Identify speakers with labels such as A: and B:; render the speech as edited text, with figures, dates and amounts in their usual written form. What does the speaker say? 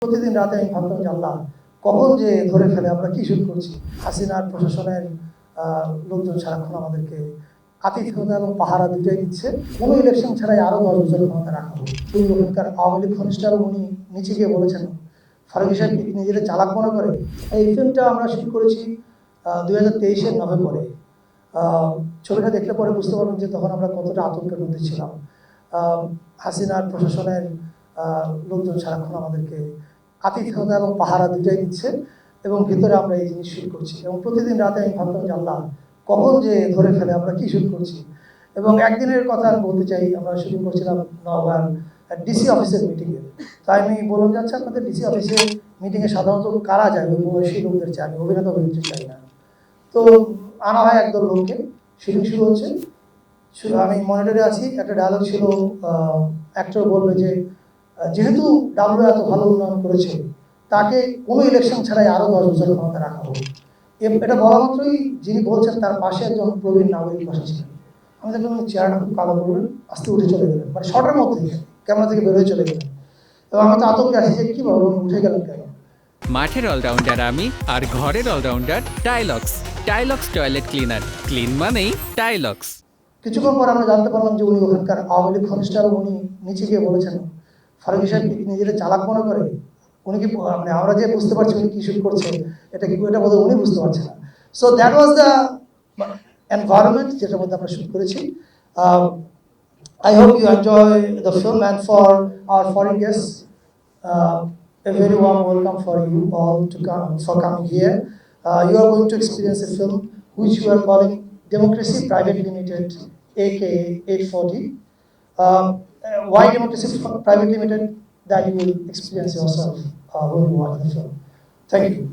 A: প্রতিদিন রাতে আমি ভাবতাম যে আল্লাহ কখন যে ধরে ফেলে, আমরা কি শুরু করছি। হাসিনার প্রশাসনের লোকজন সারাক্ষণ আমাদেরকে আতিথ্যতা এবং পাহারা দুটোই দিচ্ছে। কোনো ইলেকশন ছাড়াই আরো 10 বছর ক্ষমতা রাখা হবে। ওখানকার আওয়ামী লীগ ঘনিষ্ঠরা উনি নিচে গিয়ে বলেছেন ফারুকী সাহেব নিজেরা চালাক মনে করে। এই ফিল্মটা আমরা শুরু করেছি 2023-এর নভেম্বরে। ছবিটা দেখলে পরে বুঝতে পারবেন যে তখন আমরা কতটা আতঙ্কের মধ্যে ছিলাম। হাসিনার প্রশাসনের লোকজন সারাক্ষণ আমাদেরকে আতিথ্যতা এবং পাহারা দুটোই দিচ্ছে এবং ভিতরে আমরা এই জিনিস শুরু করছি। এবং প্রতিদিন রাতে আমি ভাবতাম যে আল্লাহ কখন যে ধরে ফেলে, আমরা কি শুরু করছি। এবং একদিনের কথা আমি বলতে চাই, আমরা শুরু করছিলাম নওগাঁর ডিসি অফিসের মিটিংয়ে। তাই আমি বললাম যে আচ্ছা, আপনাদের ডিসি অফিসের মিটিংয়ে সাধারণত কারা যায়, ওই বয়সী লোকদের চাই, আমি অভিনেতা অভিনেত্রী চাই না। তো আনা হয় একদল লোককে, শুটিং শুরু হচ্ছে। আমি মনিটরে আছি, একটা ডায়লগ ছিল, অ্যাক্টর বলবে যে যেহেতু ডাব্লিউ এত ভালো উন্নয়ন করেছে, তাকে কোনো ইলেকশন ছাড়াই আরো 10 বছর ক্ষমতা রাখা হবে। এটা বলা মাত্রই যিনি বলছেন তার পাশে একজন প্রবীণ নাগরিক বসা ছিলেন। আমি দেখলাম চেয়ারটা খুব কালো করলেন, আস্তে উঠে চলে গেলেন, মানে শর্টের মধ্যে ক্যামেরা থেকে বের হয়ে চলে গেলেন। এবং আমি তো আতঙ্কে আছি যে কি বলবো, উঠে গেলেন কেন।
B: মাঠের অলরাউন্ডার আমি, আর ঘরের allrounder Taylux. Taylux toilet cleaner, clean মানেই টাইলক্স।
A: কিছুক্ষণ পর আমরা জানতে পারলাম যে উনি ওখানকার আওয়ামী লীগ ঘনিষ্ঠরা উনি নিচে গিয়ে বলেছেন ফারুকী সাহেব নিজেরা চালাক মনে করে। উনি কি মানে আমরা যে বুঝতে পারছি উনি কি শুরু করছে, এটা কি, এটা বোধহয় উনি বুঝতে পারছেন না। So that was the environment যেটার মধ্যে আমরা শুট করেছি। I hope you enjoy the film, and for our foreign guests, a very warm welcome for you all to come for coming here. You are going to experience a film which we are calling Democracy Private Limited, aka 840. Why Democracy Private Limited? That you will experience yourself when you watch the film. Thank you.